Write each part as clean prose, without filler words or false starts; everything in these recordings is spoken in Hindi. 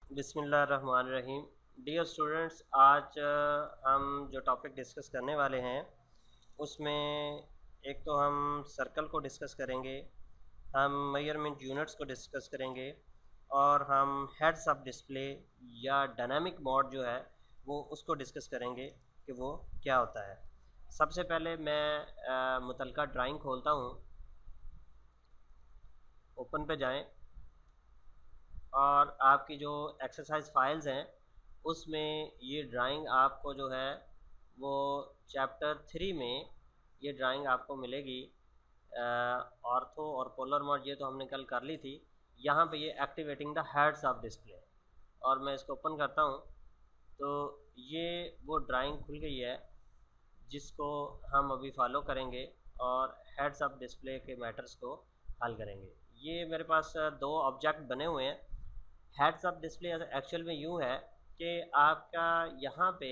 बिस्मिल्लाहिर्रहमानिर्रहीम। डियर स्टूडेंट्स, आज हम जो टॉपिक डिस्कस करने वाले हैं उसमें एक तो हम सर्कल को डिस्कस करेंगे, हम मेजरमेंट यूनिट्स को डिस्कस करेंगे और हम हेड्स अप डिस्प्ले या डायनामिक मोड जो है वो उसको डिस्कस करेंगे कि वो क्या होता है। सबसे पहले मैं मुतलका ड्राइंग खोलता हूँ। ओपन पे जाएं और आपकी जो एक्सरसाइज फाइल्स हैं उसमें ये ड्राइंग आपको जो है वो चैप्टर 3 में ये ड्राइंग आपको मिलेगी। ऑर्थो और पोलर मोड ये तो हमने कल कर ली थी। यहाँ पे ये activating the heads of display, और मैं इसको ओपन करता हूँ तो ये वो ड्राइंग खुल गई है जिसको हम अभी फॉलो करेंगे और हेड्स ऑफ डिस्प्ले के मैटर्स को हल करेंगे। ये मेरे पास दो ऑब्जेक्ट बने हुए हैं। हेड्स अप डिस्प्ले एक्चुअल में यूँ है कि आपका यहाँ पे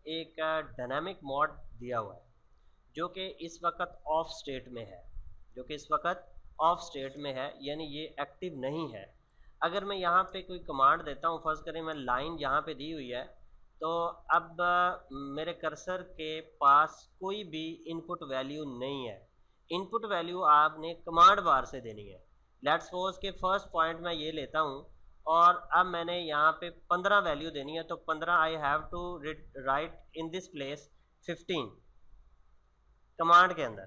एक डायनामिक मोड दिया हुआ है जो कि इस वक्त ऑफ स्टेट में है, यानी ये एक्टिव नहीं है। अगर मैं यहाँ पे कोई कमांड देता हूँ, फर्ज करें मैं लाइन यहाँ पे दी हुई है, तो अब मेरे कर्सर के पास कोई भी इनपुट वैल्यू नहीं है। इनपुट वैल्यू आपने कमांड बार से देनी है। लेट्स सपोज के फर्स्ट पॉइंट मैं ये लेता हूँ और अब मैंने यहाँ पे 15 वैल्यू देनी है, तो 15 I have to write in this place 15 command के अंदर,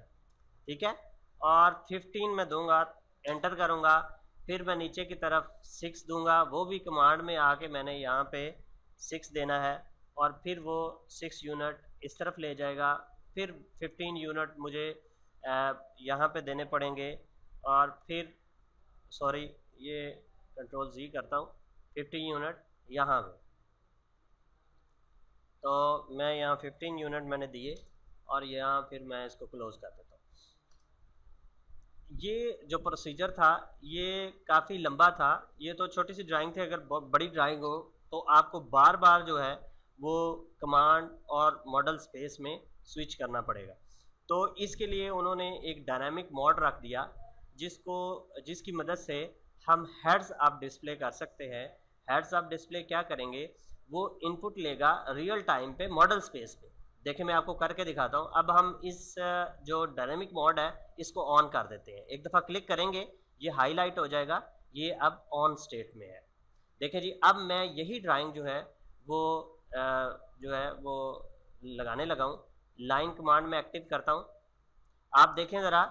ठीक है। और 15 मैं दूंगा, एंटर करूँगा, फिर मैं नीचे की तरफ 6 दूंगा, वो भी कमांड में आके मैंने यहाँ पे 6 देना है और फिर वो 6 यूनिट इस तरफ ले जाएगा। फिर 15 यूनिट मुझे यहाँ पे देने पड़ेंगे और फिर सॉरी ये कंट्रोल Z करता हूँ, 15 यूनिट यहाँ पे। तो मैं यहाँ 15 यूनिट मैंने दिए और यहाँ फिर मैं इसको क्लोज कर देता हूँ। ये जो प्रोसीजर था ये काफ़ी लंबा था। ये तो छोटी सी ड्राइंग थी, अगर बहुत बड़ी ड्राइंग हो तो आपको बार बार जो है वो कमांड और मॉडल स्पेस में स्विच करना पड़ेगा। तो इसके लिए उन्होंने एक डायनामिक मोड रख दिया जिसकी मदद से हम हेड्स अप डिस्प्ले कर सकते हैं। हेड्स अप डिस्प्ले क्या करेंगे, वो इनपुट लेगा रियल टाइम पे मॉडल स्पेस पे। देखिए मैं आपको करके दिखाता हूँ। अब हम इस जो डायनामिक मोड है इसको ऑन कर देते हैं। एक दफ़ा क्लिक करेंगे ये हाईलाइट हो जाएगा, ये अब ऑन स्टेट में है। देखिए जी, अब मैं यही ड्राइंग जो है वो लगाने लगा हूँ। लाइन कमांड में एक्टिव करता हूँ। आप देखें ज़रा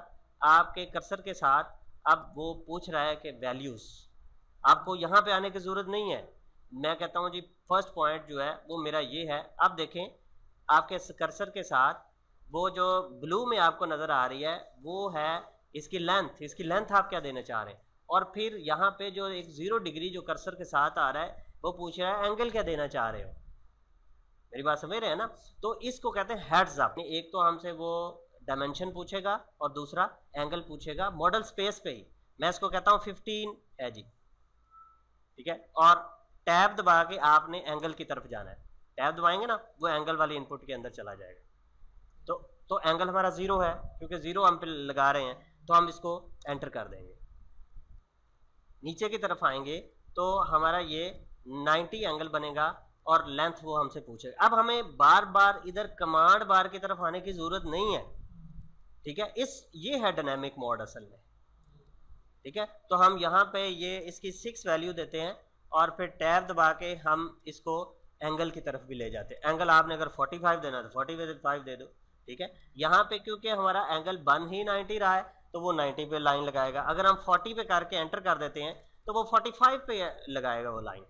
आपके कर्सर के साथ अब वो पूछ रहा है कि वैल्यूज़, आपको यहाँ पे आने की ज़रूरत नहीं है। मैं कहता हूँ जी फर्स्ट पॉइंट जो है वो मेरा ये है। अब देखें आपके कर्सर के साथ वो जो ब्लू में आपको नज़र आ रही है वो है इसकी लेंथ आप क्या देना चाह रहे हैं। और फिर यहाँ पे जो एक 0 डिग्री जो कर्सर के साथ आ रहा है वो पूछ रहा है एंगल क्या देना चाह रहे हो। मेरी बात समझ रहे हैं ना। तो इसको कहते हैं हेड्स अप। एक तो हमसे वो डायमेंशन पूछेगा और दूसरा एंगल पूछेगा मॉडल स्पेस पे ही। मैं इसको कहता हूँ 15 है जी, ठीक है। और टैब दबा के आपने एंगल की तरफ जाना है। टैब दबाएंगे ना वो एंगल वाले इनपुट के अंदर चला जाएगा। तो एंगल हमारा 0 है, क्योंकि 0 हम पे लगा रहे हैं, तो हम इसको एंटर कर देंगे। नीचे की तरफ आएंगे तो हमारा ये 90 एंगल बनेगा और लेंथ वो हमसे पूछेगा। अब हमें बार बार इधर कमांड बार की तरफ आने की जरूरत नहीं है, ठीक है। ये है डायनामिक मोड असल में, ठीक है। तो हम यहाँ पे ये इसकी 6 वैल्यू देते हैं और फिर टैब दबा के हम इसको एंगल की तरफ भी ले जाते हैं। एंगल आपने अगर 45 देना तो 45 दे दो, ठीक है। यहाँ पे क्योंकि हमारा एंगल बन ही 90 रहा है तो वो 90 पे लाइन लगाएगा। अगर हम 40 पे करके एंटर कर देते हैं तो वो 45 पे लगाएगा वो लाइन।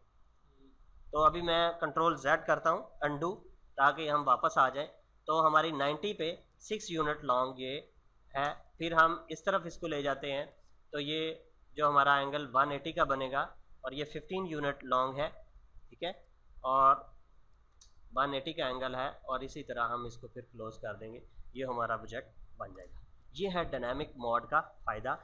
तो अभी मैं कंट्रोल Z करता हूँ अंडू, ताकि हम वापस आ जाए। तो हमारी 90 पे 6 यूनिट लॉन्ग ये है। फिर हम इस तरफ इसको ले जाते हैं तो ये जो हमारा एंगल 180 का बनेगा और ये 15 यूनिट लॉन्ग है, ठीक है। और 180 का एंगल है और इसी तरह हम इसको फिर क्लोज कर देंगे। ये हमारा प्रोजेक्ट बन जाएगा। ये है डायनामिक मोड का फ़ायदा।